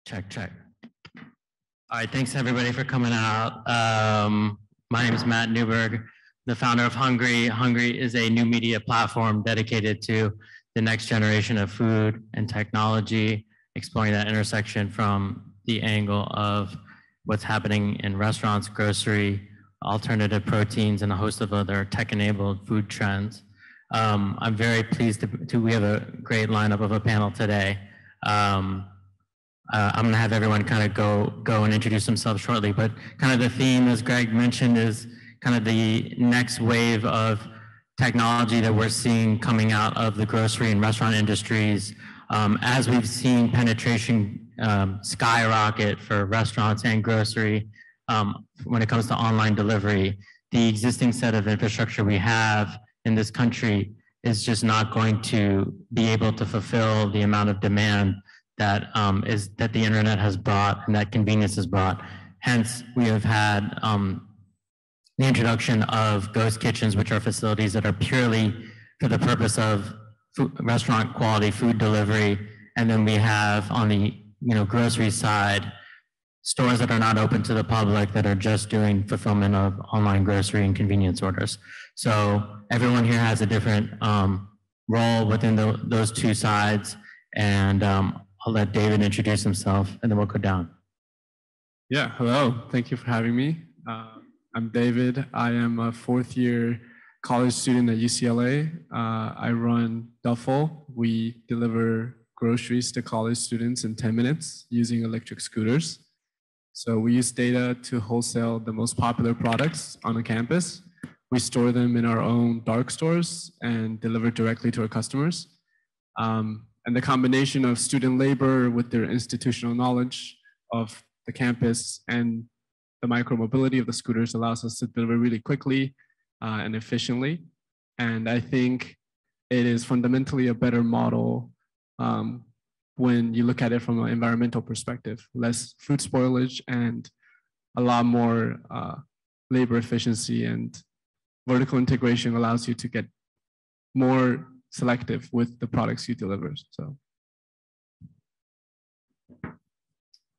Check, check. All right, thanks everybody for coming out. My name is Matt Newberg, the founder of Hungry. Hungry is a new media platform dedicated to the next generation of food and technology, exploring that intersection from the angle of what's happening in restaurants, grocery, alternative proteins, and a host of other tech-enabled food trends. I'm very pleased we have a great lineup of a panel today. I'm going to have everyone kind of go and introduce themselves shortly, but kind of the theme, as Greg mentioned, is kind of the next wave of technology that we're seeing coming out of the grocery and restaurant industries. As we've seen penetration skyrocket for restaurants and grocery when it comes to online delivery, the existing set of infrastructure we have in this country is just not going to be able to fulfill the amount of demand that that the internet has brought and that convenience has brought. Hence, we have had the introduction of ghost kitchens, which are facilities that are purely for the purpose of restaurant quality food delivery. And then we have on the grocery side, stores that are not open to the public that are just doing fulfillment of online grocery and convenience orders. So everyone here has a different role within those two sides. And I'll let David introduce himself and then we'll go down. Yeah, hello. Thank you for having me. I'm David. I am a fourth year college student at UCLA. I run Duffel. We deliver groceries to college students in 10 minutes using electric scooters. So we use data to wholesale the most popular products on the campus. We store them in our own dark stores and deliver directly to our customers. And the combination of student labor with their institutional knowledge of the campus and the micromobility of the scooters allows us to deliver really quickly and efficiently. And I think it is fundamentally a better model when you look at it from an environmental perspective. Less food spoilage and a lot more labor efficiency, and vertical integration allows you to get more selective with the products you deliver. So,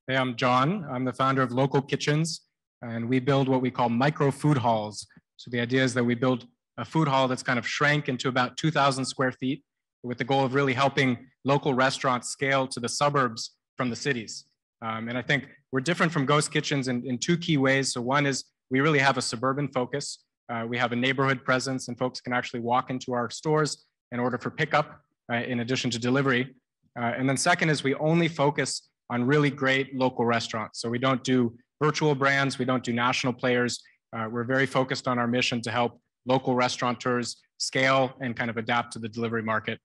hey, I'm John. I'm the founder of Local Kitchens, and we build what we call micro food halls. So the idea is that we build a food hall that's kind of shrank into about 2,000 square feet with the goal of really helping local restaurants scale to the suburbs from the cities. And I think we're different from ghost kitchens in two key ways. So one is we really have a suburban focus. We have a neighborhood presence, and folks can actually walk into our stores in order for pickup in addition to delivery. And then second is we only focus on really great local restaurants. So we don't do virtual brands, we don't do national players. We're very focused on our mission to help local restaurateurs scale and kind of adapt to the delivery market.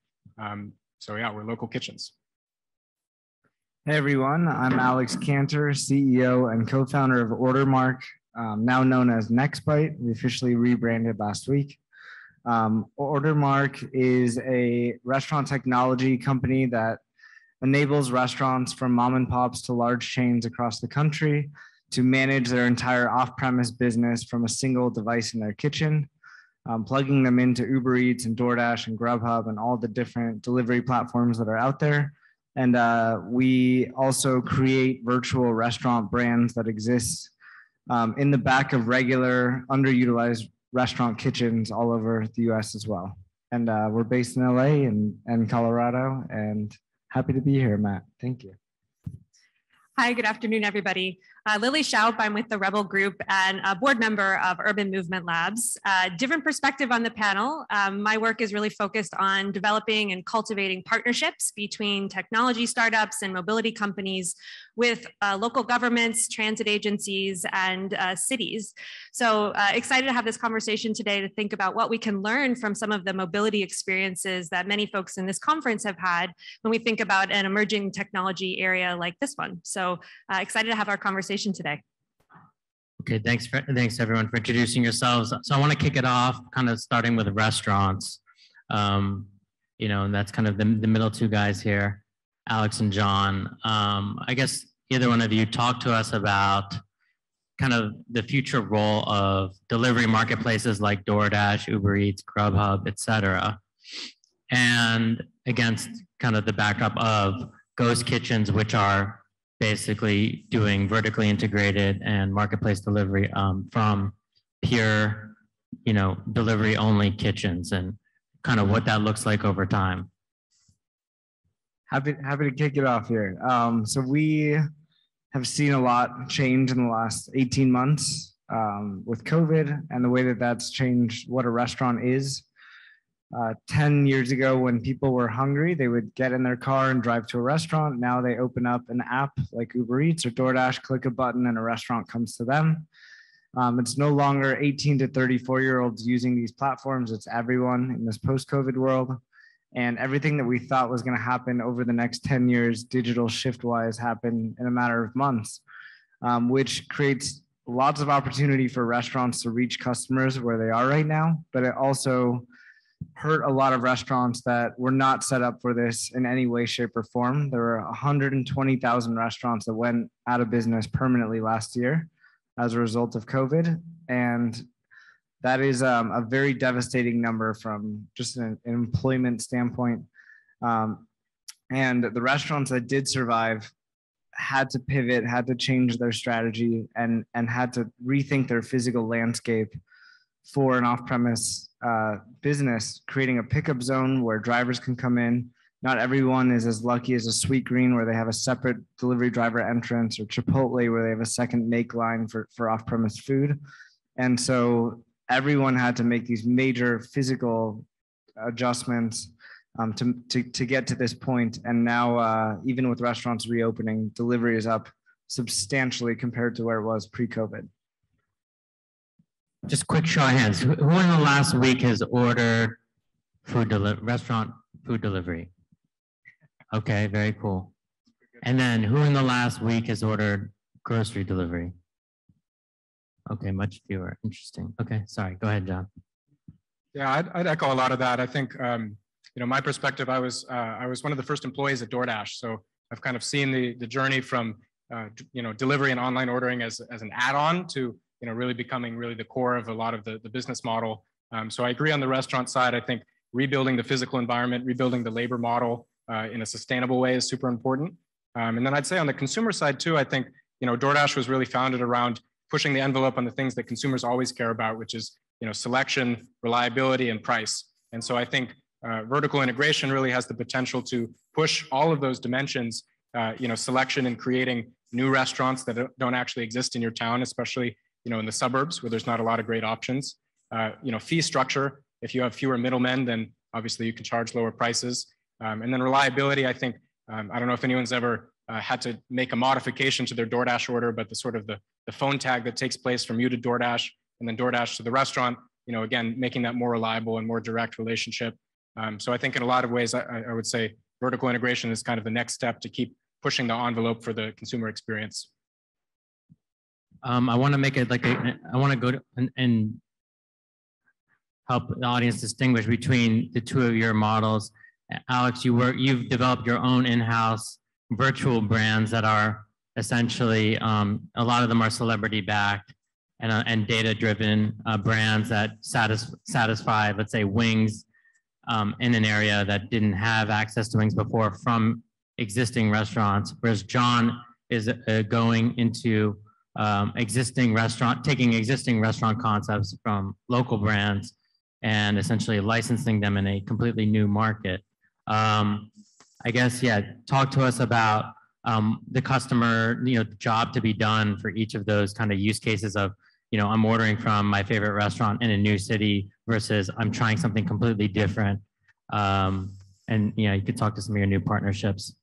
So yeah, we're Local Kitchens. Hey everyone, I'm Alex Canter, CEO and co-founder of Ordermark, now known as Nextbite. We officially rebranded last week. Ordermark is a restaurant technology company that enables restaurants from mom and pops to large chains across the country to manage their entire off-premise business from a single device in their kitchen, plugging them into Uber Eats and Doordash and Grubhub and all the different delivery platforms that are out there. And we also create virtual restaurant brands that exist in the back of regular underutilized restaurant kitchens all over the US as well. And we're based in LA and Colorado, and happy to be here, Matt. Thank you. Hi, good afternoon, everybody. Lilly Shoup, I'm with the Rebel Group and a board member of Urban Movement Labs. Different perspective on the panel. My work is really focused on developing and cultivating partnerships between technology startups and mobility companies with local governments, transit agencies, and cities. So excited to have this conversation today to think about what we can learn from some of the mobility experiences that many folks in this conference have had when we think about an emerging technology area like this one. So excited to have our conversation today. Okay, thanks everyone for introducing yourselves. So I want to kick it off kind of starting with restaurants. And that's kind of the middle two guys here, Alex and John. I guess either one of you talk to us about kind of the future role of delivery marketplaces like DoorDash, Uber Eats, Grubhub, et cetera, and against kind of the backdrop of ghost kitchens, which are basically doing vertically integrated and marketplace delivery from pure, delivery only kitchens, and kind of what that looks like over time. Happy to kick it off here. So we have seen a lot change in the last 18 months with COVID and the way that that's changed what a restaurant is. 10 years ago, when people were hungry, they would get in their car and drive to a restaurant. Now they open up an app like Uber Eats or Doordash, click a button, and a restaurant comes to them. It's no longer 18 to 34-year-olds using these platforms. It's everyone in this post-COVID world. And everything that we thought was going to happen over the next 10 years, digital shift-wise, happened in a matter of months, which creates lots of opportunity for restaurants to reach customers where they are right now. But it also hurt a lot of restaurants that were not set up for this in any way, shape, or form. There were 120,000 restaurants that went out of business permanently last year as a result of COVID. And that is a very devastating number from just an employment standpoint. And the restaurants that did survive had to pivot, had to change their strategy, and had to rethink their physical landscape for an off-premise business, creating a pickup zone where drivers can come in. Not everyone is as lucky as a Sweet Green, where they have a separate delivery driver entrance, or Chipotle, where they have a second make line for off-premise food. And so everyone had to make these major physical adjustments to get to this point. And now, even with restaurants reopening, delivery is up substantially compared to where it was pre-COVID. Just quick show of hands. Who in the last week has ordered restaurant food delivery? Okay, very cool. And then who in the last week has ordered grocery delivery? Okay, much fewer. Interesting. Okay, sorry. Go ahead, John. Yeah, I'd echo a lot of that. I think, my perspective, I was one of the first employees at Doordash. So I've kind of seen the journey from, delivery and online ordering as an add-on to, really becoming really the core of a lot of the business model. So I agree on the restaurant side. I think rebuilding the physical environment, rebuilding the labor model in a sustainable way is super important. And then I'd say on the consumer side too, I think, Doordash was really founded around pushing the envelope on the things that consumers always care about, which is, selection, reliability, and price. And so I think vertical integration really has the potential to push all of those dimensions, selection and creating new restaurants that don't actually exist in your town, especially, in the suburbs where there's not a lot of great options. Fee structure, if you have fewer middlemen, then obviously you can charge lower prices. And then reliability, I think, I don't know if anyone's ever had to make a modification to their DoorDash order, but the phone tag that takes place from you to DoorDash and then DoorDash to the restaurant, again, making that more reliable and more direct relationship. So I think in a lot of ways, I would say vertical integration is kind of the next step to keep pushing the envelope for the consumer experience. I want to make it I want to go to and help the audience distinguish between the two of your models. Alex, you've developed your own in-house virtual brands that are essentially, a lot of them are celebrity backed and data driven brands that satisfy, let's say, wings in an area that didn't have access to wings before from existing restaurants, whereas John is going into taking existing restaurant concepts from local brands and essentially licensing them in a completely new market. I guess, yeah, talk to us about the customer, job to be done for each of those kind of use cases of, I'm ordering from my favorite restaurant in a new city versus I'm trying something completely different. And, you could talk to some of your new partnerships.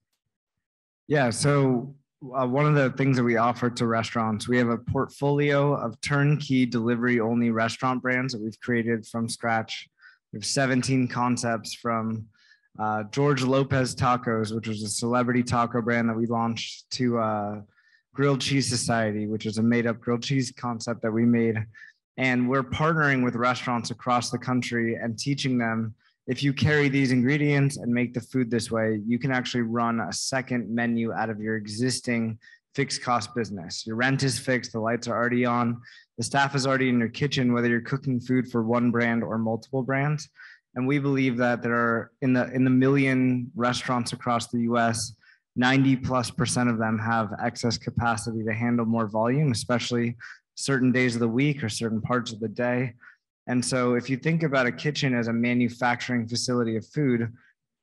Yeah, so one of the things that we offer to restaurants, we have a portfolio of turnkey delivery-only restaurant brands that we've created from scratch. We have 17 concepts from George Lopez Tacos, which was a celebrity taco brand that we launched, to Grilled Cheese Society, which is a made-up grilled cheese concept that we made. And we're partnering with restaurants across the country and teaching them, if you carry these ingredients and make the food this way, you can actually run a second menu out of your existing fixed cost business. Your rent is fixed, the lights are already on, the staff is already in your kitchen, whether you're cooking food for one brand or multiple brands. And we believe that there are in the million restaurants across the US, 90+% of them have excess capacity to handle more volume, especially certain days of the week or certain parts of the day. And so if you think about a kitchen as a manufacturing facility of food,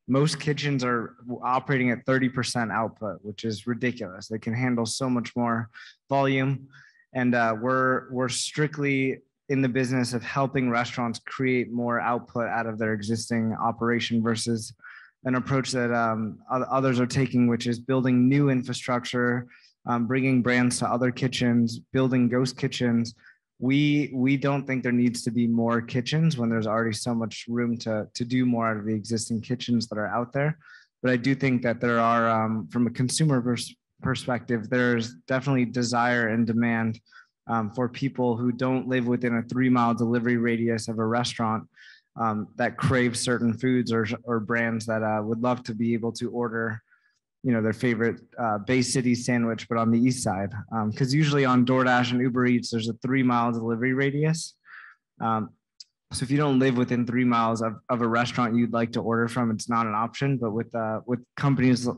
most kitchens are operating at 30% output, which is ridiculous. They can handle so much more volume. And we're strictly in the business of helping restaurants create more output out of their existing operation versus an approach that others are taking, which is building new infrastructure, bringing brands to other kitchens, building ghost kitchens. We don't think there needs to be more kitchens when there's already so much room to do more out of the existing kitchens that are out there. But I do think that there are, from a consumer perspective, there's definitely desire and demand for people who don't live within a 3-mile delivery radius of a restaurant that crave certain foods or brands that would love to be able to order, their favorite Bay City sandwich, but on the east side. Because usually on Doordash and Uber Eats, there's a 3-mile delivery radius. So if you don't live within 3 miles of a restaurant you'd like to order from, it's not an option. But with companies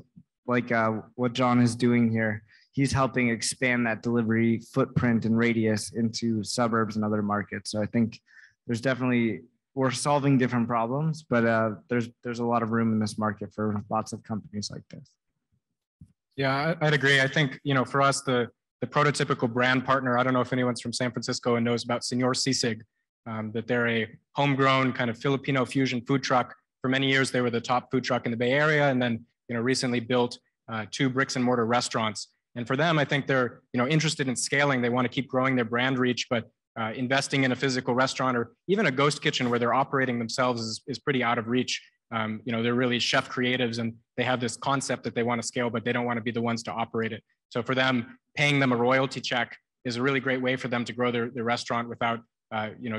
like what John is doing here, he's helping expand that delivery footprint and radius into suburbs and other markets. So I think there's definitely, we're solving different problems, but there's a lot of room in this market for lots of companies like this. Yeah, I'd agree. I think, for us, the prototypical brand partner, I don't know if anyone's from San Francisco and knows about Señor Sisig, that they're a homegrown kind of Filipino fusion food truck. For many years, they were the top food truck in the Bay Area, and then, recently built 2 bricks and mortar restaurants. And for them, I think they're, interested in scaling. They want to keep growing their brand reach, but investing in a physical restaurant or even a ghost kitchen where they're operating themselves is pretty out of reach. They're really chef creatives and they have this concept that they want to scale, but they don't want to be the ones to operate it. So for them, paying them a royalty check is a really great way for them to grow their restaurant without,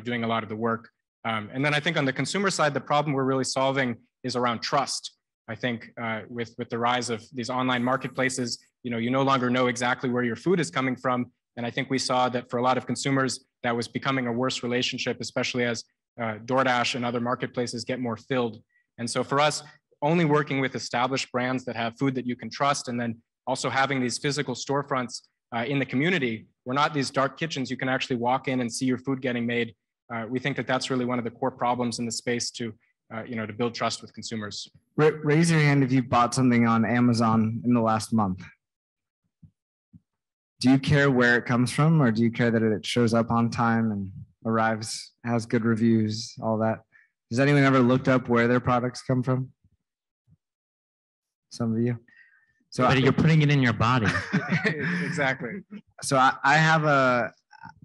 doing a lot of the work. And then I think on the consumer side, the problem we're really solving is around trust. I think with the rise of these online marketplaces, you no longer know exactly where your food is coming from. And I think we saw that for a lot of consumers, that was becoming a worse relationship, especially as Doordash and other marketplaces get more filled. And so for us, only working with established brands that have food that you can trust, and then also having these physical storefronts in the community, we're not these dark kitchens. You can actually walk in and see your food getting made. We think that that's really one of the core problems in the space to build trust with consumers. Raise your hand if you bought something on Amazon in the last month. Do you care where it comes from, or do you care that it shows up on time and arrives, has good reviews, all that? Has anyone ever looked up where their products come from? Some of you. So but you're putting it in your body. Exactly. So I have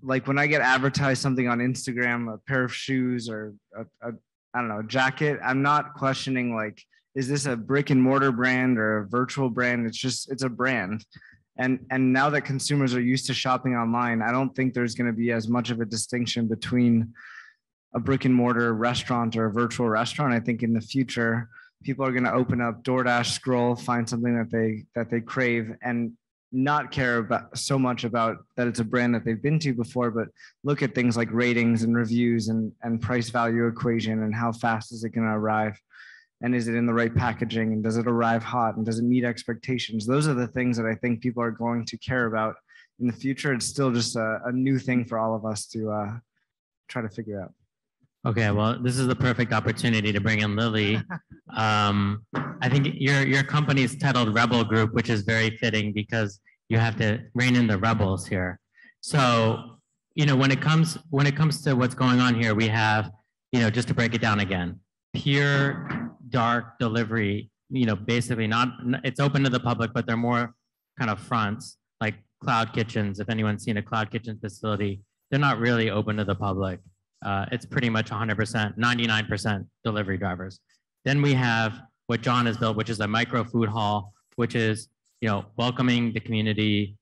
when I get advertised something on Instagram, a pair of shoes or a jacket, I'm not questioning is this a brick and mortar brand or a virtual brand? It's a brand. And now that consumers are used to shopping online, I don't think there's going to be as much of a distinction between a brick and mortar restaurant or a virtual restaurant. I think in the future, people are going to open up Doordash, scroll, find something that they crave, and not care so much about that it's a brand that they've been to before, but look at things like ratings and reviews and price value equation and how fast is it going to arrive. And is it in the right packaging? And does it arrive hot? And does it meet expectations? Those are the things that I think people are going to care about in the future. It's still just a new thing for all of us to try to figure out. Okay, well, this is the perfect opportunity to bring in Lilly. I think your company is titled Rebel Group, which is very fitting because you have to rein in the rebels here. So, when it comes to what's going on here, we have, just to break it down again, pure dark delivery, basically it's open to the public, but they're more kind of fronts like cloud kitchens. If anyone's seen a cloud kitchen facility, they're not really open to the public. It's pretty much 100%, 99% delivery drivers. Then we have what John has built, which is a micro food hall, which is, welcoming the community,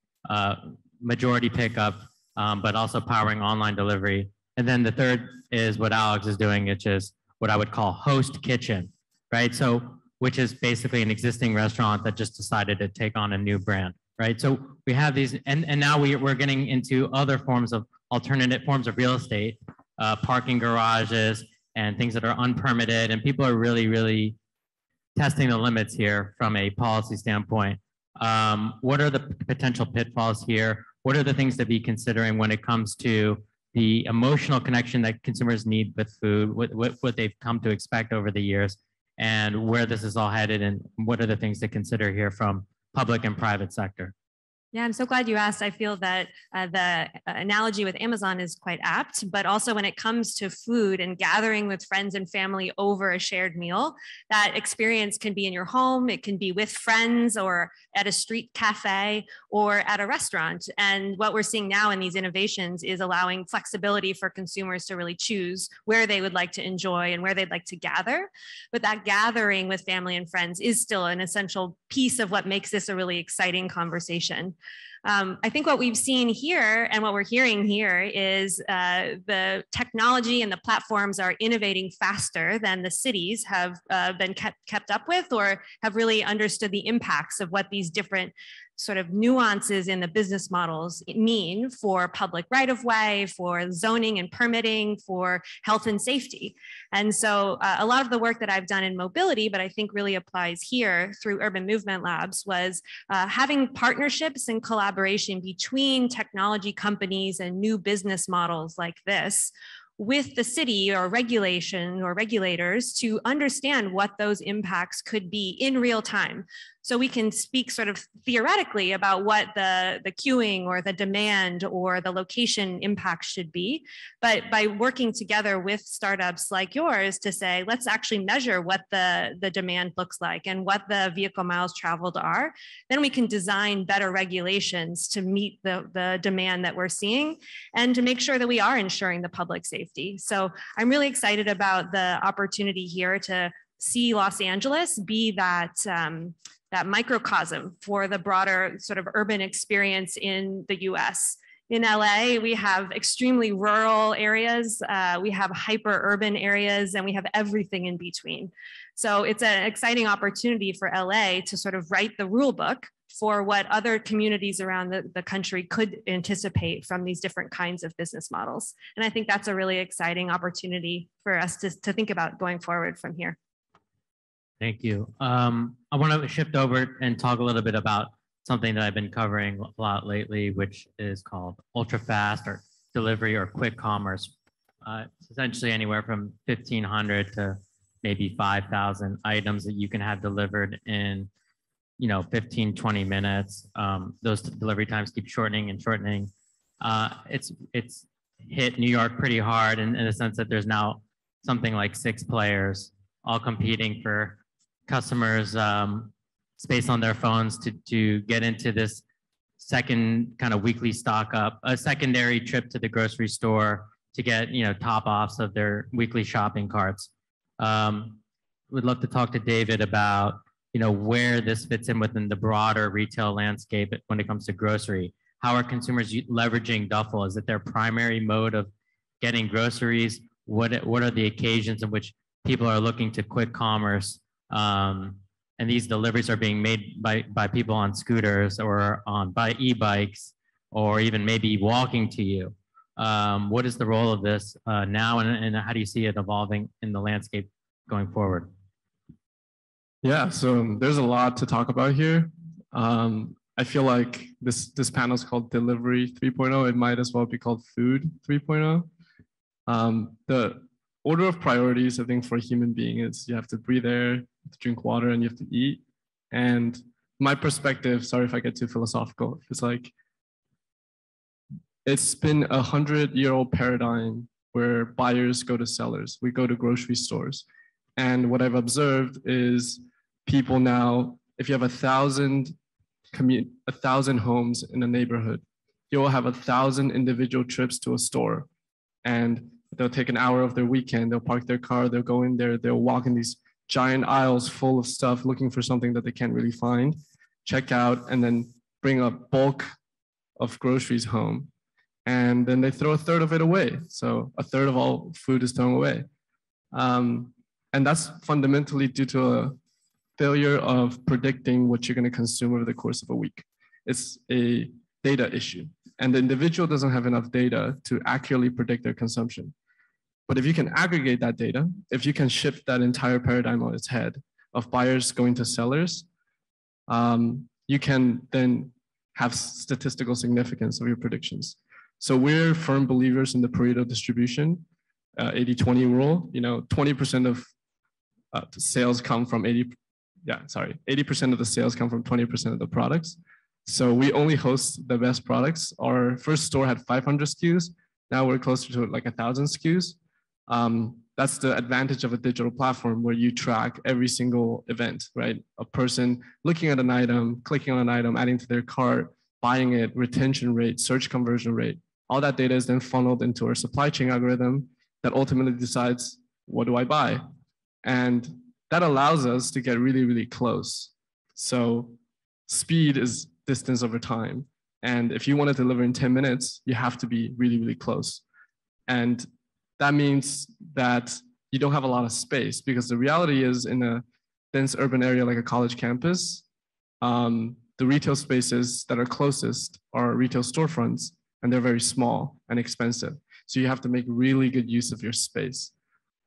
majority pickup, but also powering online delivery. And then the third is what Alex is doing, which is what I would call host kitchen, right? So, which is basically an existing restaurant that just decided to take on a new brand, right? So we have these, and now we're getting into other forms of alternative forms of real estate, parking garages and things that are unpermitted. And people are really, really testing the limits here from a policy standpoint. What are the potential pitfalls here? What are the things to be considering when it comes to the emotional connection that consumers need with food, what they've come to expect over the years, and where this is all headed, and what are the things to consider here from public and private sector? Yeah, I'm so glad you asked. I feel that the analogy with Amazon is quite apt, but also when it comes to food and gathering with friends and family over a shared meal, that experience can be in your home, it can be with friends or at a street cafe or at a restaurant. And what we're seeing now in these innovations is allowing flexibility for consumers to really choose where they would like to enjoy and where they'd like to gather. But that gathering with family and friends is still an essential piece of what makes this a really exciting conversation. I think what we've seen here and what we're hearing here is the technology and the platforms are innovating faster than the cities have been kept up with or have really understood the impacts of what these different sort of nuances in the business models mean for public right-of-way, for zoning and permitting, for health and safety. And so a lot of the work that I've done in mobility, but I think really applies here through Urban Movement Labs, was having partnerships and collaboration between technology companies and new business models like this with the city or regulation or regulators to understand what those impacts could be in real time. So we can speak sort of theoretically about what the queuing or the demand or the location impact should be. But by working together with startups like yours to say, let's actually measure what the demand looks like and what the vehicle miles traveled are, then we can design better regulations to meet the demand that we're seeing and to make sure that we are ensuring the public safety. So I'm really excited about the opportunity here to see Los Angeles be that microcosm for the broader sort of urban experience in the US. In LA, we have extremely rural areas, we have hyper urban areas, and we have everything in between. So it's an exciting opportunity for LA to sort of write the rule book for what other communities around the country could anticipate from these different kinds of business models. And I think that's a really exciting opportunity for us to think about going forward from here. Thank you. I want to shift over and talk a little bit about something that I've been covering a lot lately, which is called ultra fast or delivery or quick commerce. It's essentially anywhere from 1,500 to maybe 5,000 items that you can have delivered in 15, 20 minutes. Those delivery times keep shortening and shortening. It's hit New York pretty hard in the sense that there's now something like 6 players all competing for customers' space on their phones to get into this second kind of weekly stock up, a secondary trip to the grocery store to get top offs of their weekly shopping carts. We'd love to talk to David about where this fits in within the broader retail landscape when it comes to grocery. How are consumers leveraging duffel? Is it their primary mode of getting groceries? What are the occasions in which people are looking to quick commerce? And these deliveries are being made by people on scooters or by e-bikes or even maybe walking to you. What is the role of this now, and how do you see it evolving in the landscape going forward? Yeah, so there's a lot to talk about here. I feel like this panel is called Delivery 3.0. It might as well be called Food 3.0. The order of priorities, I think, for a human being is you have to breathe air, you have to drink water, and you have to eat. And my perspective, sorry if I get too philosophical, it's like it's been 100-year-old paradigm where buyers go to sellers. We go to grocery stores. And what I've observed is people now, if you have 1,000 homes in a neighborhood, you will have 1,000 individual trips to a store. And they'll take an hour of their weekend, they'll park their car, they'll go in there, they'll walk in these giant aisles full of stuff looking for something that they can't really find, check out, and then bring a bulk of groceries home. And then they throw 1/3 of it away. So 1/3 of all food is thrown away. And that's fundamentally due to a failure of predicting what you're going to consume over the course of a week. It's a data issue. And the individual doesn't have enough data to accurately predict their consumption. But if you can aggregate that data, if you can shift that entire paradigm on its head, of buyers going to sellers, you can then have statistical significance of your predictions. So we're firm believers in the Pareto distribution, 80-20 rule. 20% of the sales come from 80% of the sales come from 20% of the products. So we only host the best products. Our first store had 500 SKUs. Now we're closer to like 1,000 SKUs. That's the advantage of a digital platform where you track every single event, right? A person looking at an item, clicking on an item, adding to their cart, buying it, retention rate, search conversion rate. All that data is then funneled into our supply chain algorithm that ultimately decides, what do I buy? And that allows us to get really, really close. So speed is distance over time. And if you want to deliver in 10 minutes, you have to be really, really close. And that means that you don't have a lot of space, because the reality is, in a dense urban area like a college campus, the retail spaces that are closest are retail storefronts, and they're very small and expensive. So you have to make really good use of your space.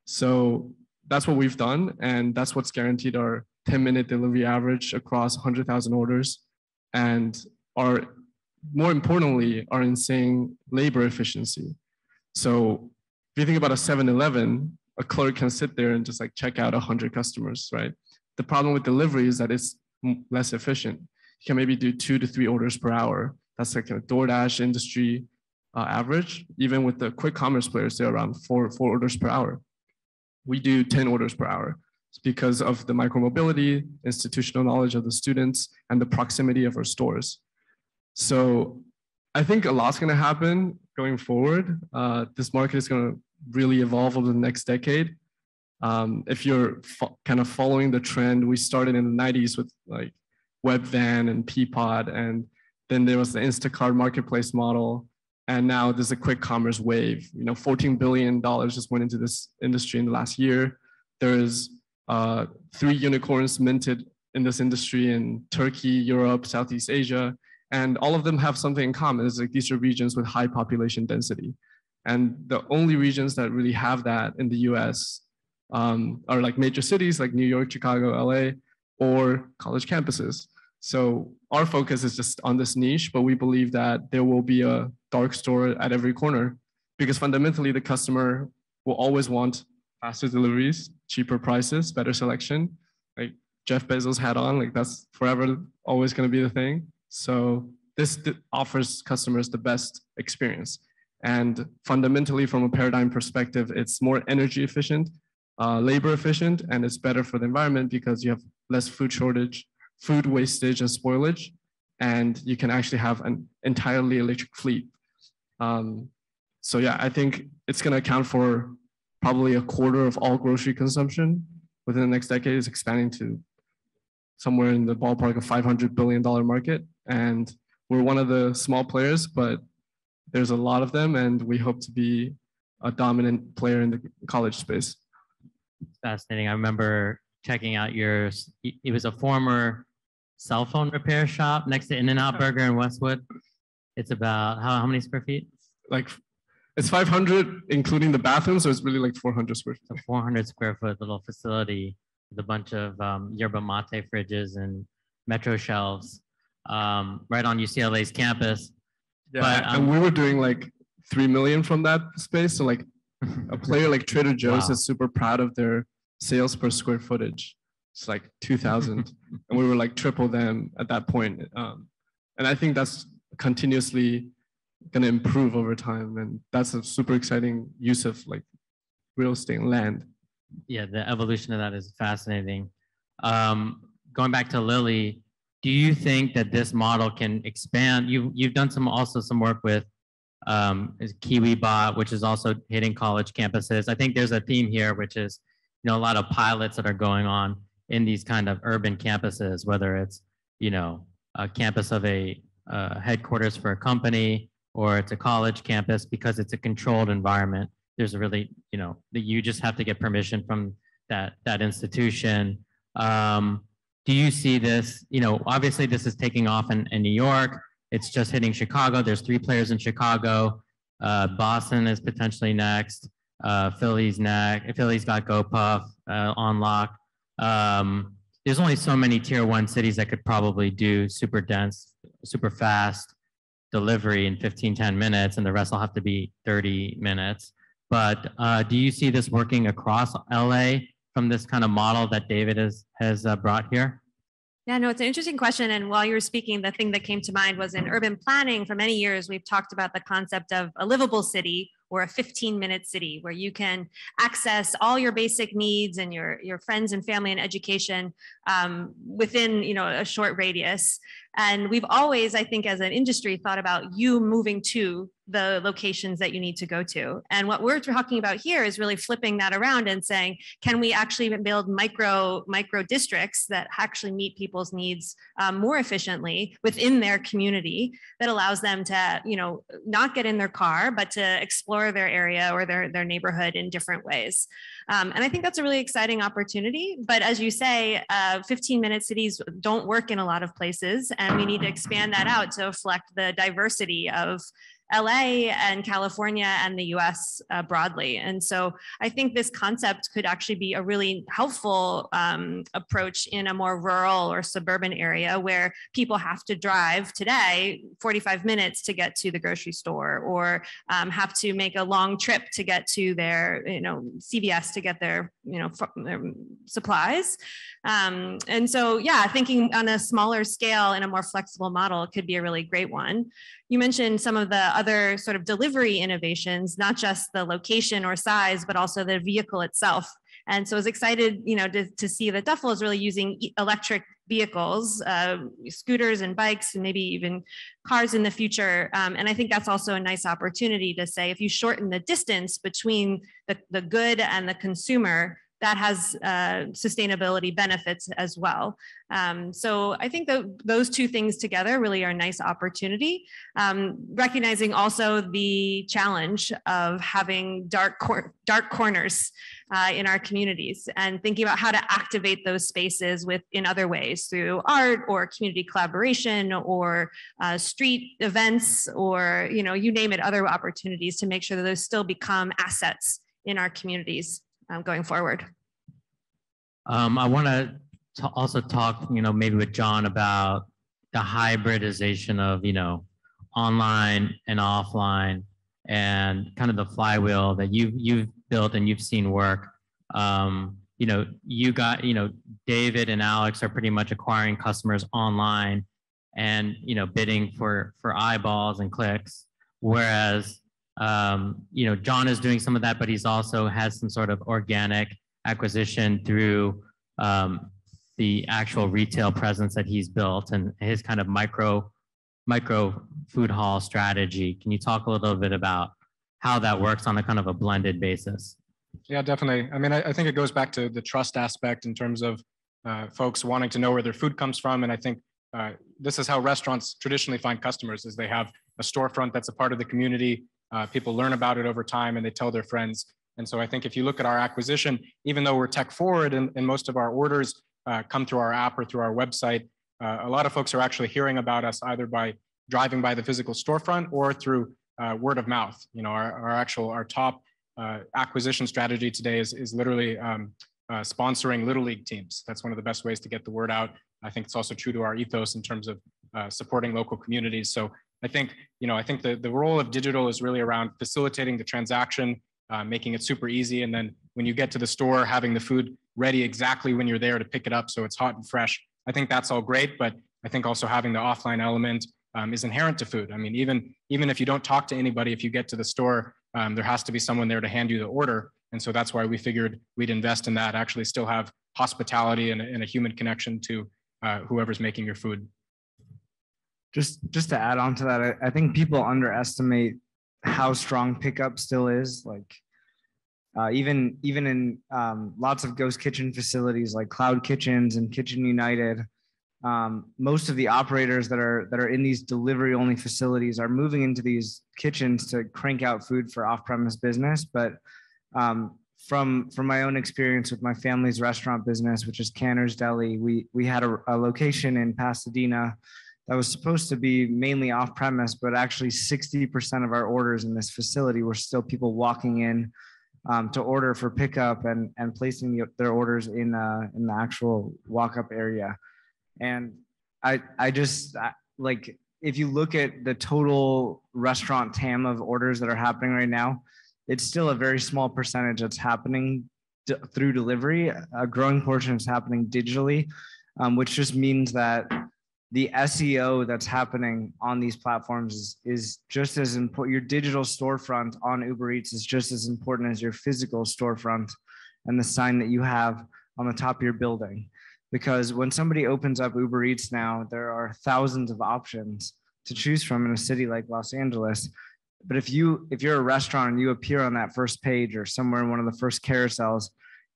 So that's what we've done, and that's what's guaranteed our 10-minute delivery average across 100,000 orders, and more importantly, our insane labor efficiency. So if you think about a 7-Eleven, a clerk can sit there and just like check out 100 customers, right? The problem with delivery is that it's less efficient. You can maybe do 2 to 3 orders per hour. That's like a Doordash industry average. Even with the quick commerce players, they're around 4 orders per hour. We do 10 orders per hour. It's because of the micromobility, institutional knowledge of the students, and the proximity of our stores. So I think a lot's going to happen going forward. This market is going to really evolve over the next decade. If you're kind of following the trend, we started in the 90s with like Webvan and Peapod, and then there was the Instacart marketplace model, and now there's a quick commerce wave. $14 billion just went into this industry in the last year. There's 3 unicorns minted in this industry in Turkey, Europe, Southeast Asia. And all of them have something in common. It's like these are regions with high population density. And the only regions that really have that in the US are like major cities like New York, Chicago, LA, or college campuses. So our focus is just on this niche, but we believe that there will be a dark store at every corner, because fundamentally the customer will always want faster deliveries, cheaper prices, better selection. Like Jeff Bezos had on, like that's forever always going to be the thing. So this offers customers the best experience. And fundamentally, from a paradigm perspective, it's more energy efficient, labor efficient, and it's better for the environment because you have less food shortage, food wastage and spoilage, and you can actually have an entirely electric fleet. So yeah, I think it's going to account for probably a quarter of all grocery consumption within the next decade. Is expanding to somewhere in the ballpark of $500 billion market. And we're one of the small players, but there's a lot of them, and we hope to be a dominant player in the college space. Fascinating. I remember checking out yours. It was a former cell phone repair shop next to In-N-Out Burger in Westwood. It's about how many square feet? Like it's 500, including the bathroom, so it's really like 400 square feet. A 400 square foot little facility with a bunch of yerba mate fridges and Metro shelves right on UCLA's campus. Yeah, but, and we were doing like 3 million from that space. So like a player like Trader Joe's Wow. is super proud of their sales per square footage. It's like 2,000, and we were like triple them at that point. And I think that's continuously going to improve over time, and that's a super exciting use of like real estate and land. Yeah, the evolution of that is fascinating. Going back to Lilly, do you think that this model can expand? You've done some work with KiwiBot, which is also hitting college campuses. I think there's a theme here, which is a lot of pilots that are going on in these kind of urban campuses, whether it's a campus of a headquarters for a company, or it's a college campus, because it's a controlled environment. There's a really, that you just have to get permission from that institution. Do you see this? Obviously this is taking off in New York. It's just hitting Chicago. There's 3 players in Chicago. Boston is potentially next. Philly's next. Philly's got GoPuff on lock. there's only so many tier 1 cities that could probably do super dense, super fast delivery in 10 minutes, and the rest will have to be 30 minutes. But do you see this working across LA from this kind of model that David has brought here? Yeah, no, it's an interesting question. And while you were speaking, the thing that came to mind was in urban planning. For many years, we've talked about the concept of a livable city or a 15-minute city where you can access all your basic needs and your friends and family and education within a short radius. And we've always, I think, as an industry, thought about you moving to the locations that you need to go to. And what we're talking about here is really flipping that around and saying, can we actually build micro districts that actually meet people's needs more efficiently within their community, that allows them to, not get in their car, but to explore their area or their neighborhood in different ways. And I think that's a really exciting opportunity. But as you say, 15-minute cities don't work in a lot of places, and we need to expand that out to reflect the diversity of LA and California and the US broadly. And so I think this concept could actually be a really helpful approach in a more rural or suburban area where people have to drive today 45 minutes to get to the grocery store, or have to make a long trip to get to their, CVS to get their, their supplies. And so, yeah, thinking on a smaller scale in a more flexible model could be a really great one. You mentioned some of the other sort of delivery innovations, not just the location or size, but also the vehicle itself. And so I was excited, to see that Duffel is really using electric vehicles, scooters and bikes, and maybe even cars in the future. And I think that's also a nice opportunity to say, if you shorten the distance between the good and the consumer, that has sustainability benefits as well. So I think that those two things together really are a nice opportunity. Recognizing also the challenge of having dark corners in our communities, and thinking about how to activate those spaces in other ways, through art or community collaboration or street events, or you name it, other opportunities to make sure that those still become assets in our communities going forward. I want to also talk, maybe with John about the hybridization of, online and offline, and kind of the flywheel that you've built and you've seen work. David and Alex are pretty much acquiring customers online and, bidding for eyeballs and clicks. Whereas, John is doing some of that, but he's also has some sort of organic acquisition through the actual retail presence that he's built and his kind of micro food hall strategy. Can you talk a little bit about how that works on a kind of a blended basis? Yeah, definitely. I mean, I think it goes back to the trust aspect in terms of folks wanting to know where their food comes from. And I think this is how restaurants traditionally find customers, is they have a storefront that's a part of the community. People learn about it over time and they tell their friends. And so I think if you look at our acquisition, even though we're tech forward and most of our orders come through our app or through our website, a lot of folks are actually hearing about us either by driving by the physical storefront or through word of mouth. Our top acquisition strategy today is literally sponsoring Little League teams. That's one of the best ways to get the word out. I think it's also true to our ethos in terms of supporting local communities. So I think the role of digital is really around facilitating the transaction, making it super easy. And then when you get to the store, having the food ready exactly when you're there to pick it up so it's hot and fresh. I think that's all great, but I think also having the offline element is inherent to food. I mean, even if you don't talk to anybody, if you get to the store, there has to be someone there to hand you the order. And so that's why we figured we'd invest in that, actually still have hospitality and a human connection to whoever's making your food. Just to add on to that, I think people underestimate how strong pickup still is. Like even in lots of ghost kitchen facilities like Cloud Kitchens and Kitchen United, most of the operators that are in these delivery only facilities are moving into these kitchens to crank out food for off-premise business. But from my own experience with my family's restaurant business, which is Canter's Deli, we had a location in Pasadena that was supposed to be mainly off-premise, but actually 60% of our orders in this facility were still people walking in, to order for pickup and placing their orders in the actual walk-up area. And like, if you look at the total restaurant TAM of orders that are happening right now, it's still a very small percentage that's happening through delivery. A growing portion is happening digitally, which just means that the SEO that's happening on these platforms is just as important. Your digital storefront on Uber Eats is just as important as your physical storefront and the sign that you have on the top of your building. Because when somebody opens up Uber Eats now, there are thousands of options to choose from in a city like Los Angeles. But if you're a restaurant and you appear on that first page or somewhere in one of the first carousels,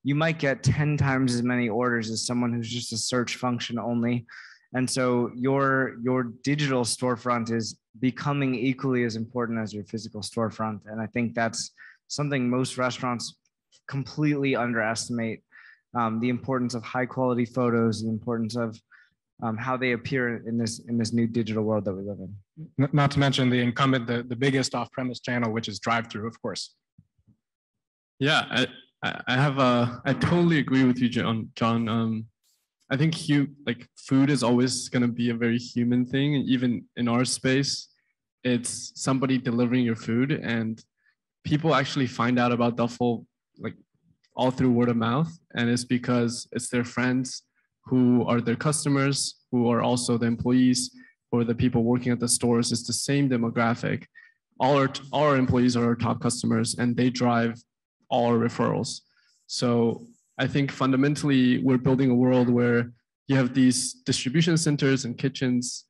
you might get 10 times as many orders as someone who's just a search function only. And so your digital storefront is becoming equally as important as your physical storefront. And I think that's something most restaurants completely underestimate, the importance of high quality photos, the importance of how they appear in this new digital world that we live in. Not to mention the incumbent, the biggest off-premise channel, which is drive-through, of course. Yeah, I totally agree with you, John. I think food is always going to be a very human thing. Even in our space, it's somebody delivering your food, and people actually find out about Duffel like all through word of mouth. And it's because it's their friends who are their customers, who are also the employees or the people working at the stores. It's the same demographic. All our employees are our top customers, and they drive all our referrals. So I think fundamentally we're building a world where you have these distribution centers and kitchens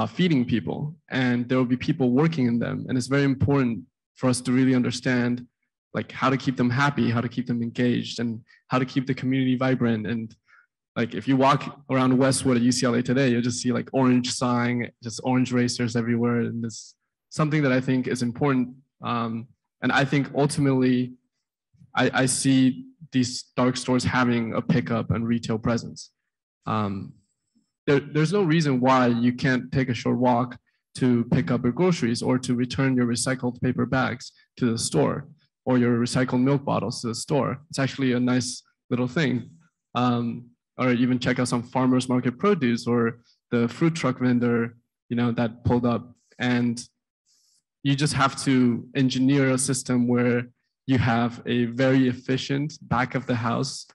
feeding people, and there will be people working in them. And it's very important for us to really understand like how to keep them happy, how to keep them engaged, and how to keep the community vibrant. And like if you walk around Westwood at UCLA today, you'll just see like orange sign, just orange racers everywhere. And it's something that I think is important. And I think ultimately I see these dark stores having a pickup and retail presence. There's no reason why you can't take a short walk to pick up your groceries or to return your recycled paper bags to the store or your recycled milk bottles to the store. It's actually a nice little thing. Or even check out some farmers market produce or the fruit truck vendor, that pulled up. And you just have to engineer a system where you have a very efficient back of the house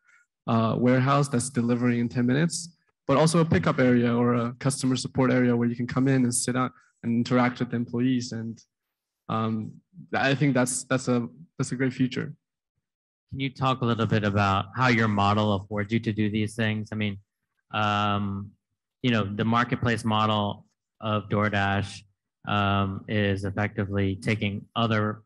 warehouse that's delivering in 10 minutes, but also a pickup area or a customer support area where you can come in and sit down and interact with the employees. And I think that's a great future. Can you talk a little bit about how your model affords you to do these things? I mean, the marketplace model of Doordash is effectively taking other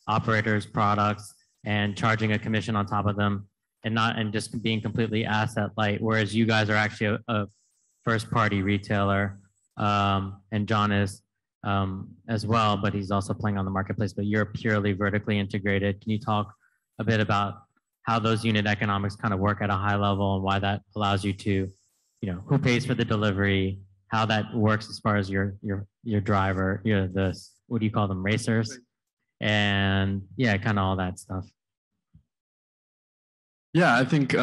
operators' products and charging a commission on top of them, and just being completely asset light. Whereas you guys are actually a first party retailer, and John is as well, but he's also playing on the marketplace. But you're purely vertically integrated. Can you talk a bit about how those unit economics kind of work at a high level and why that allows you to, who pays for the delivery, how that works as far as your driver, what do you call them, racers? And yeah, kind of all that stuff. Yeah, I think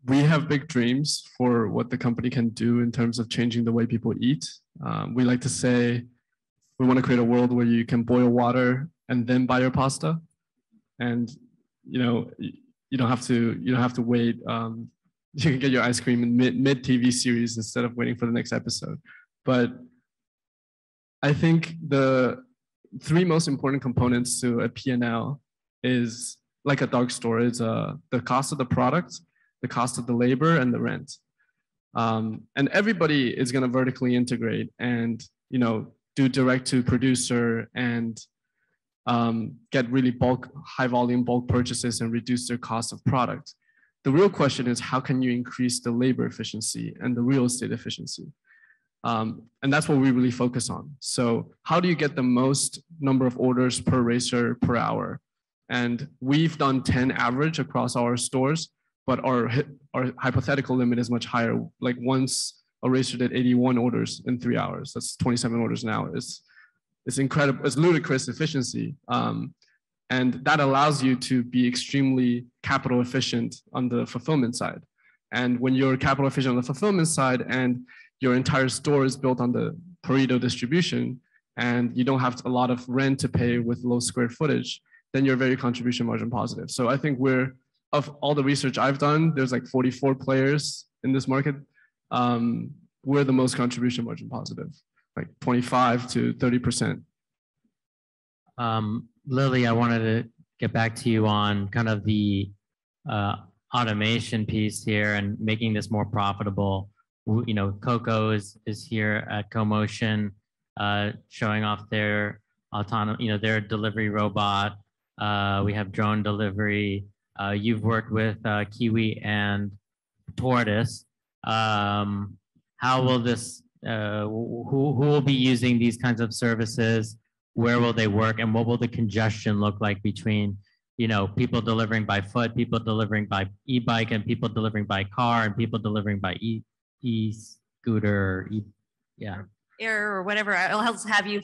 we have big dreams for what the company can do in terms of changing the way people eat. We like to say we want to create a world where you can boil water and then buy your pasta, and you don't have to wait. You can get your ice cream in mid TV series instead of waiting for the next episode. But I think the three most important components to a P&L is like a dark store is the cost of the product, the cost of the labor, and the rent. And everybody is going to vertically integrate and do direct to producer and get really high volume bulk purchases and reduce their cost of product. The real question is how can you increase the labor efficiency and the real estate efficiency? And that's what we really focus on. So how do you get the most number of orders per racer per hour? And we've done 10 average across our stores, but our hypothetical limit is much higher. Like once a racer did 81 orders in 3 hours, that's 27 orders now. It's incredible, it's ludicrous efficiency. And that allows you to be extremely capital efficient on the fulfillment side. And when you're capital efficient on the fulfillment side and your entire store is built on the Pareto distribution and you don't have a lot of rent to pay with low square footage, then you're very contribution margin positive. So I think of all the research I've done, there's like 44 players in this market. We're the most contribution margin positive, like 25 to 30%. Lilly, I wanted to get back to you on kind of the automation piece here and making this more profitable. You know, Coco is here at CoMotion, showing off their their delivery robot. We have drone delivery. You've worked with Kiwi and Tortoise. How will this? Who will be using these kinds of services? Where will they work, and what will the congestion look like between, you know, people delivering by foot, people delivering by e-bike, and people delivering by car, and people delivering by e-scooter, Air or whatever else have you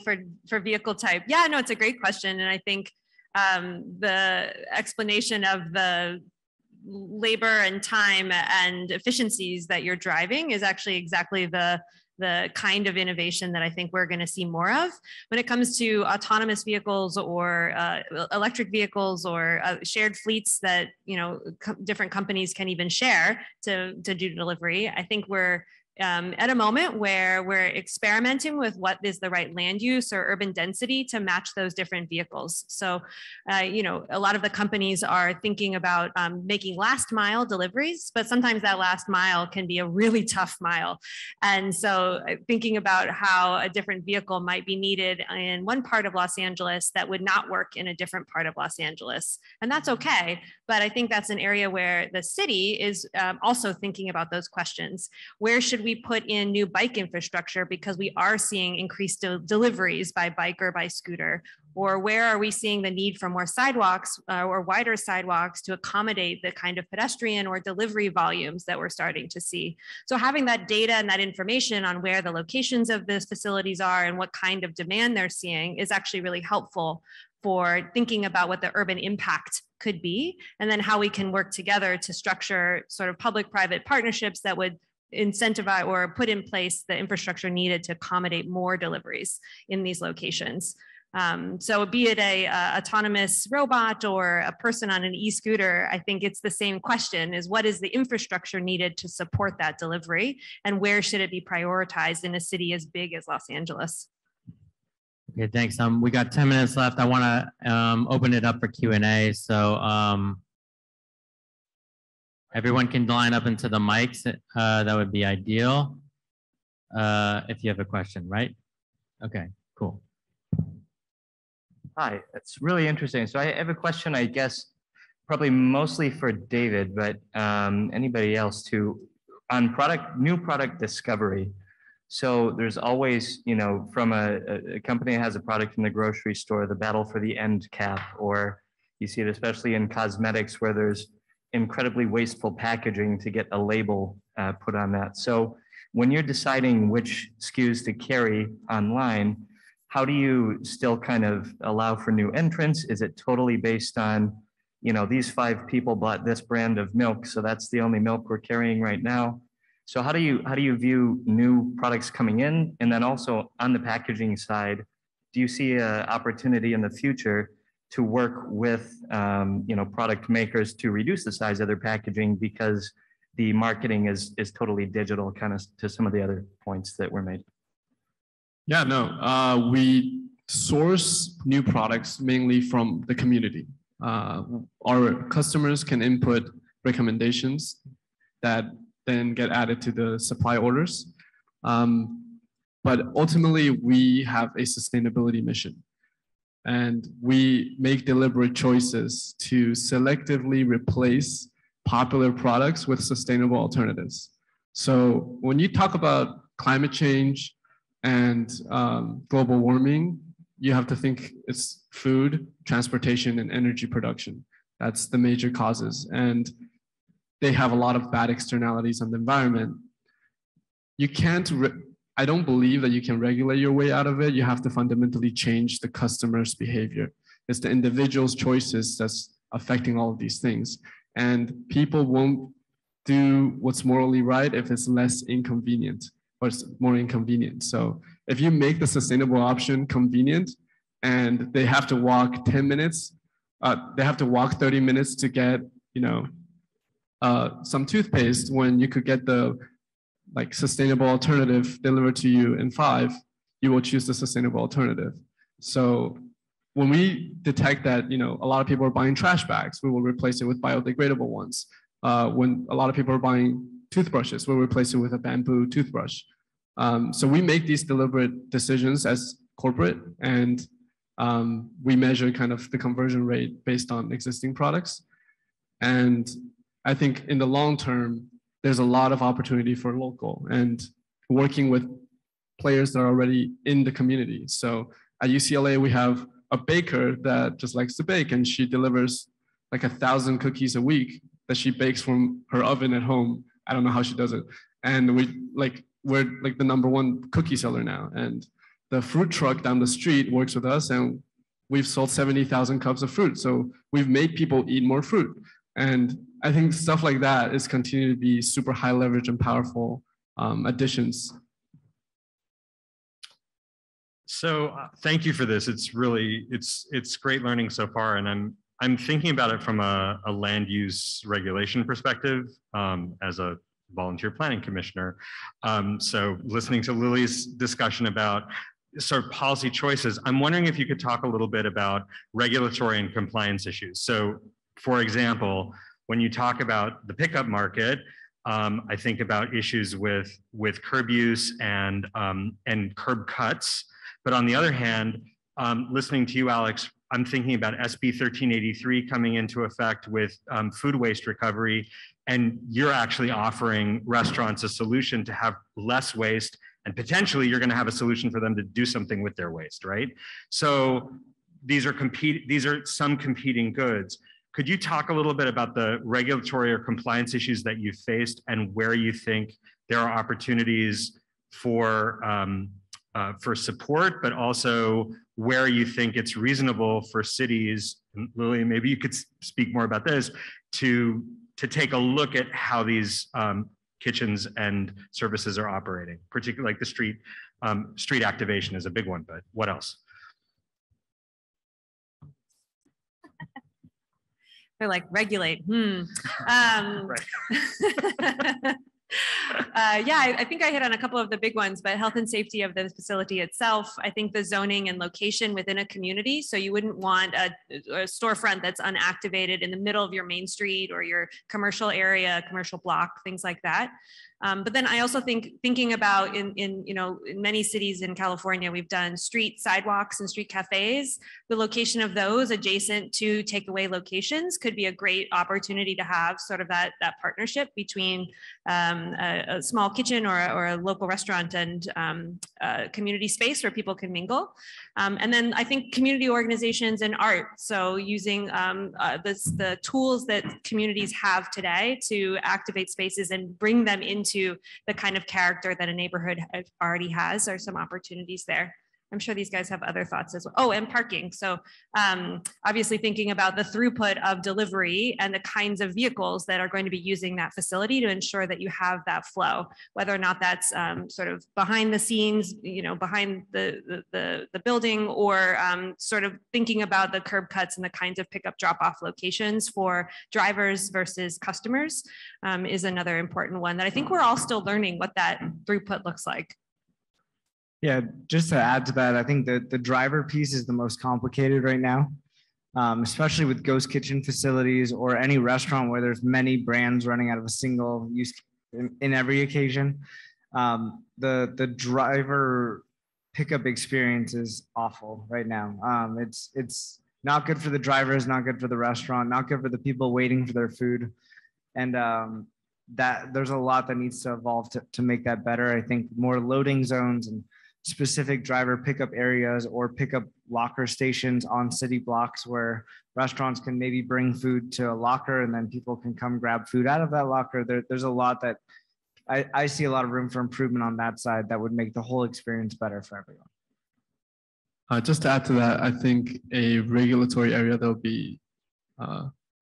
for vehicle type? Yeah, no, it's a great question, and I think the explanation of the labor and time and efficiencies that you're driving is actually exactly the kind of innovation that I think we're going to see more of when it comes to autonomous vehicles or electric vehicles or shared fleets that, you know, different companies can even share to do delivery. I think we're at a moment where we're experimenting with what is the right land use or urban density to match those different vehicles. So, you know, a lot of the companies are thinking about making last mile deliveries, but sometimes that last mile can be a really tough mile. And so thinking about how a different vehicle might be needed in one part of Los Angeles that would not work in a different part of Los Angeles. And that's okay. But I think that's an area where the city is also thinking about those questions. Where should we put in new bike infrastructure because we are seeing increased deliveries by bike or by scooter? Or where are we seeing the need for more sidewalks or wider sidewalks to accommodate the kind of pedestrian or delivery volumes that we're starting to see? So having that data and that information on where the locations of these facilities are and what kind of demand they're seeing is actually really helpful for thinking about what the urban impact could be, and then how we can work together to structure sort of public-private partnerships that would incentivize or put in place the infrastructure needed to accommodate more deliveries in these locations. So be it a autonomous robot or a person on an e-scooter, I think it's the same question, is what is the infrastructure needed to support that delivery, and where should it be prioritized in a city as big as Los Angeles? Okay, thanks. We got 10 minutes left. I want to open it up for Q&A. So everyone can line up into the mics. That would be ideal if you have a question, right? Okay, cool. Hi, it's really interesting. So I have a question, I guess, probably mostly for David, but anybody else too, on new product discovery. So there's always, you know, from a company that has a product in the grocery store, the battle for the end cap, or you see it especially in cosmetics where there's incredibly wasteful packaging to get a label put on that. So when you're deciding which SKUs to carry online, how do you still kind of allow for new entrants? Is it totally based on, you know, these 5 people bought this brand of milk, so that's the only milk we're carrying right now? So how do you view new products coming in? And then also on the packaging side, do you see an opportunity in the future to work with you know, product makers to reduce the size of their packaging because the marketing is totally digital, kind of to some of the other points that were made? Yeah, no, we source new products mainly from the community. Our customers can input recommendations that then get added to the supply orders. But ultimately, we have a sustainability mission. And we make deliberate choices to selectively replace popular products with sustainable alternatives. So when you talk about climate change and global warming, you have to think it's food, transportation, and energy production. That's the major causes. And they have a lot of bad externalities on the environment. You can't, I don't believe that you can regulate your way out of it. You have to fundamentally change the customer's behavior. It's the individual's choices that's affecting all of these things. And people won't do what's morally right if it's less inconvenient or it's more inconvenient. So if you make the sustainable option convenient and they have to walk 10 minutes, they have to walk 30 minutes to get, some toothpaste when you could get the sustainable alternative delivered to you in 5, you will choose the sustainable alternative. So when we detect that, a lot of people are buying trash bags, we will replace it with biodegradable ones. When a lot of people are buying toothbrushes, we'll replace it with a bamboo toothbrush. So we make these deliberate decisions as corporate, and we measure kind of the conversion rate based on existing products. And I think in the long term, there's a lot of opportunity for local and working with players that are already in the community. So at UCLA, we have a baker that just likes to bake, and she delivers 1,000 cookies a week that she bakes from her oven at home. I don't know how she does it. And we're the #1 cookie seller now. And the fruit truck down the street works with us, and we've sold 70,000 cups of fruit. So we've made people eat more fruit. And I think stuff like that is continuing to be super high leverage and powerful additions. So thank you for this. It's really, it's great learning so far. And I'm thinking about it from a land use regulation perspective as a volunteer planning commissioner. So listening to Lily's discussion about sort of policy choices, I'm wondering if you could talk a little bit about regulatory and compliance issues. So for example, when you talk about the pickup market, I think about issues with curb use and curb cuts. But on the other hand, listening to you, Alex, I'm thinking about SB 1383 coming into effect with food waste recovery, and you're actually offering restaurants a solution to have less waste, and potentially you're going to have a solution for them to do something with their waste, right? So these are some competing goods. Could you talk a little bit about the regulatory or compliance issues that you've faced and where you think there are opportunities for support, but also where you think it's reasonable for cities, and Lilly, maybe you could speak more about this, to take a look at how these kitchens and services are operating, particularly like the street activation is a big one, but what else? They're like, regulate. Yeah, I think I hit on a couple of the big ones, but health and safety of the facility itself. I think the zoning and location within a community. So you wouldn't want a storefront that's unactivated in the middle of your main street or your commercial area, commercial block, things like that. But then I also thinking about in many cities in California, we've done street sidewalks and street cafes. The location of those adjacent to takeaway locations could be a great opportunity to have sort of that partnership between a small kitchen or a local restaurant and community space where people can mingle. And then I think community organizations and art. So using the tools that communities have today to activate spaces and bring them into the kind of character that a neighborhood already has, are some opportunities there. I'm sure these guys have other thoughts as well. Oh, and parking. So obviously thinking about the throughput of delivery and the kinds of vehicles that are going to be using that facility to ensure that you have that flow, whether or not that's sort of behind the scenes, behind the building, or sort of thinking about the curb cuts and the kinds of pickup drop-off locations for drivers versus customers is another important one that I think we're all still learning what that throughput looks like. Yeah, just to add to that, I think that the driver piece is the most complicated right now, especially with ghost kitchen facilities or any restaurant where there's many brands running out of a single use in every occasion. The driver pickup experience is awful right now. It's not good for the drivers, not good for the restaurant, not good for the people waiting for their food. And that there's a lot that needs to evolve to make that better. I think more loading zones and specific driver pickup areas or pickup locker stations on city blocks where restaurants can maybe bring food to a locker and then people can come grab food out of that locker. There's a lot that I see a lot of room for improvement on that side that would make the whole experience better for everyone. Just to add to that, I think a regulatory area that will be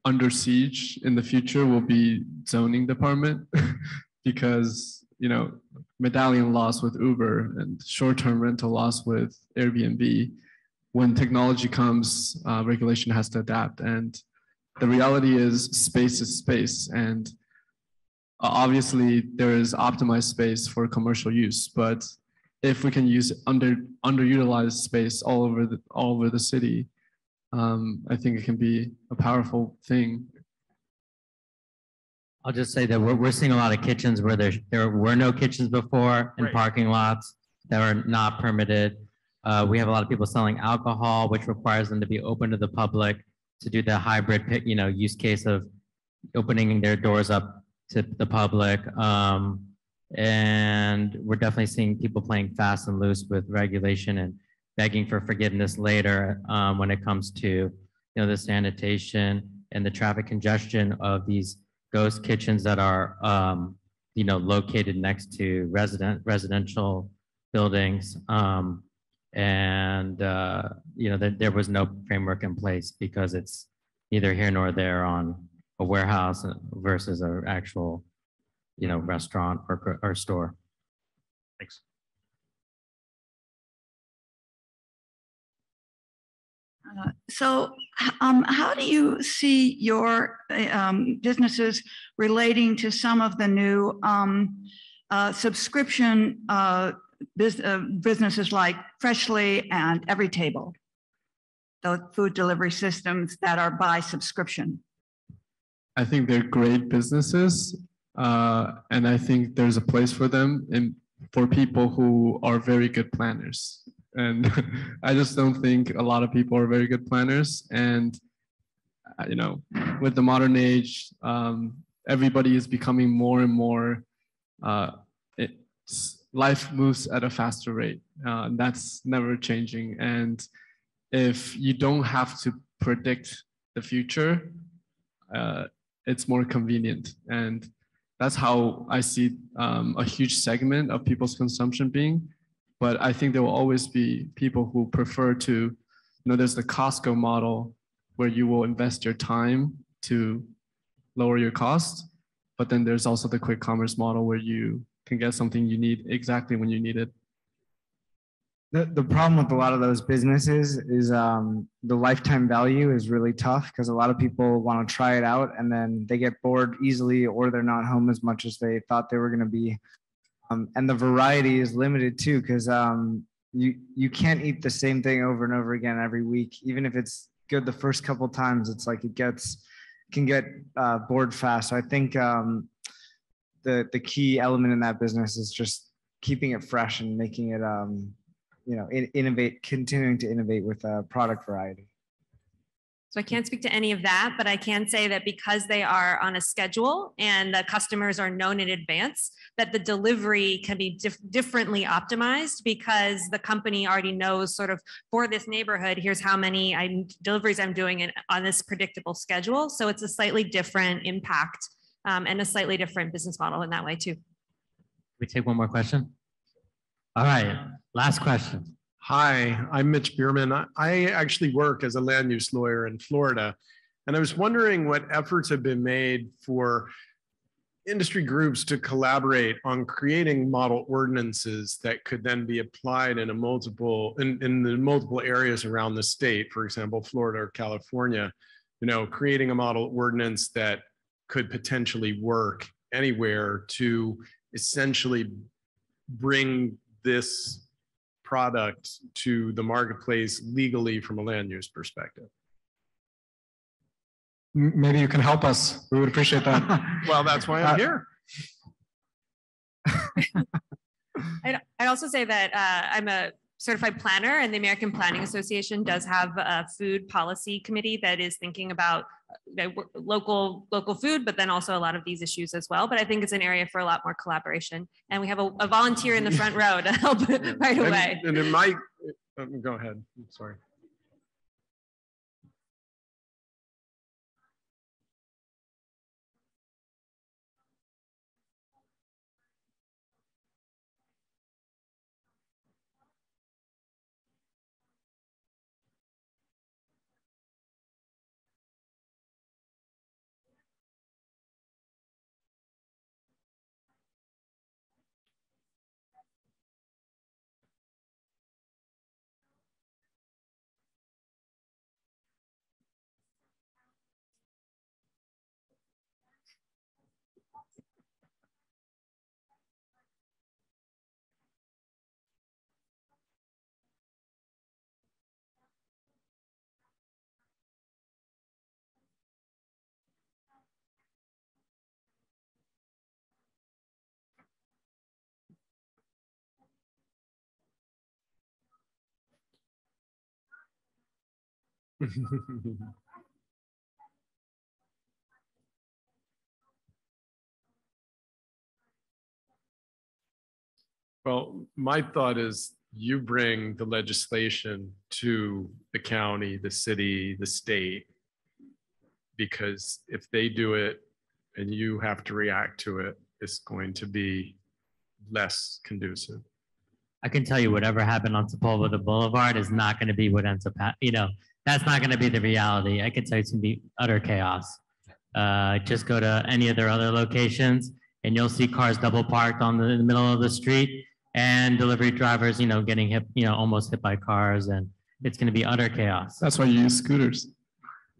under siege in the future will be zoning department because, you know, medallion laws with Uber and short-term rental laws with Airbnb. When technology comes, regulation has to adapt. And the reality is space, and obviously there is optimized space for commercial use, but if we can use underutilized space all over the city, I think it can be a powerful thing. I'll just say that we're seeing a lot of kitchens where there were no kitchens before in Right. parking lots that are not permitted. We have a lot of people selling alcohol, which requires them to be open to the public to do the hybrid, use case of opening their doors up to the public. And we're definitely seeing people playing fast and loose with regulation and begging for forgiveness later when it comes to the sanitation and the traffic congestion of these ghost kitchens that are located next to residential buildings. There was no framework in place because it's neither here nor there on a warehouse versus an actual restaurant or store. Thanks. How do you see your businesses relating to some of the new subscription businesses like Freshly and Every Table, the food delivery systems that are by subscription? I think they're great businesses, and I think there's a place for them and for people who are very good planners. And I just don't think a lot of people are very good planners. And with the modern age, everybody is becoming more and more. Life moves at a faster rate. That's never changing. And if you don't have to predict the future, it's more convenient. And that's how I see a huge segment of people's consumption being. But I think there will always be people who prefer to, there's the Costco model where you will invest your time to lower your cost. But then there's also the quick commerce model where you can get something you need exactly when you need it. The problem with a lot of those businesses is the lifetime value is really tough because a lot of people want to try it out and then they get bored easily or they're not home as much as they thought they were going to be. And the variety is limited too because you can't eat the same thing over and over again every week. Even if it's good the first couple times, it's like it can get bored fast. So I think the key element in that business is just keeping it fresh and making it continuing to innovate with product variety. So I can't speak to any of that, but I can say that because they are on a schedule and the customers are known in advance, that the delivery can be differently optimized because the company already knows sort of for this neighborhood, here's how many deliveries I'm doing on this predictable schedule. So it's a slightly different impact and a slightly different business model in that way too. We take one more question. All right, last question. Hi, I'm Mitch Bierman. I actually work as a land use lawyer in Florida, and I was wondering what efforts have been made for industry groups to collaborate on creating model ordinances that could then be applied in the multiple areas around the state, for example, Florida or California, creating a model ordinance that could potentially work anywhere to essentially bring this product to the marketplace legally from a land use perspective. Maybe you can help us. We would appreciate that. Well, that's why I'm here. I'd also say that I'm a certified planner and the American Planning Association does have a food policy committee that is thinking about local food, but then also a lot of these issues as well. But I think it's an area for a lot more collaboration. And we have a volunteer in the front row to help right away. And it might, go ahead, I'm sorry. Well, my thought is you bring the legislation to the county, the city, the state, because if they do it and you have to react to it, it's going to be less conducive. I can tell you whatever happened on Sepulveda Boulevard is not going to be what ends up, that's not going to be the reality. I can tell you it's going to be utter chaos. Just go to any of their other locations and you'll see cars double parked in the middle of the street and delivery drivers, getting hit, almost hit by cars, and it's going to be utter chaos. That's why you use scooters.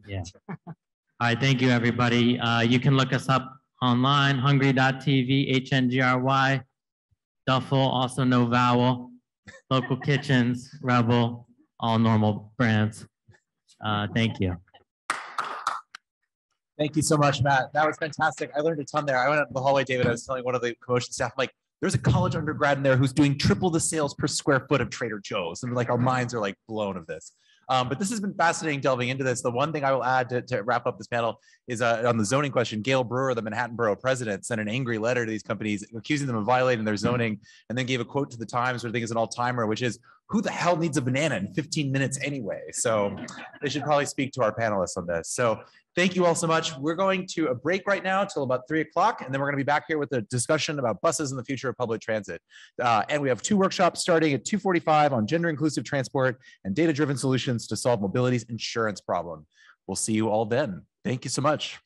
Yeah. All right. Thank you, everybody. You can look us up online, hungry.tv, HNGRY, Duffel, also no vowel, Local Kitchens, Rebel, all normal brands. Thank you. Thank you so much, Matt. That was fantastic. I learned a ton there. I went up the hallway, David. I was telling one of the CoMotion staff, I'm like, there's a college undergrad in there who's doing triple the sales per square foot of Trader Joe's. And like our minds are like blown of this. But this has been fascinating delving into this. The one thing I will add to wrap up this panel is on the zoning question. Gail Brewer, the Manhattan Borough president, sent an angry letter to these companies accusing them of violating their zoning, and then gave a quote to the Times, which I think is an all-timer, which is, who the hell needs a banana in 15 minutes anyway? So they should probably speak to our panelists on this. So thank you all so much. We're going to a break right now till about 3 o'clock, and then we're going to be back here with a discussion about buses and the future of public transit. And we have 2 workshops starting at 2:45 on gender inclusive transport and data-driven solutions to solve mobility's insurance problem. We'll see you all then. Thank you so much.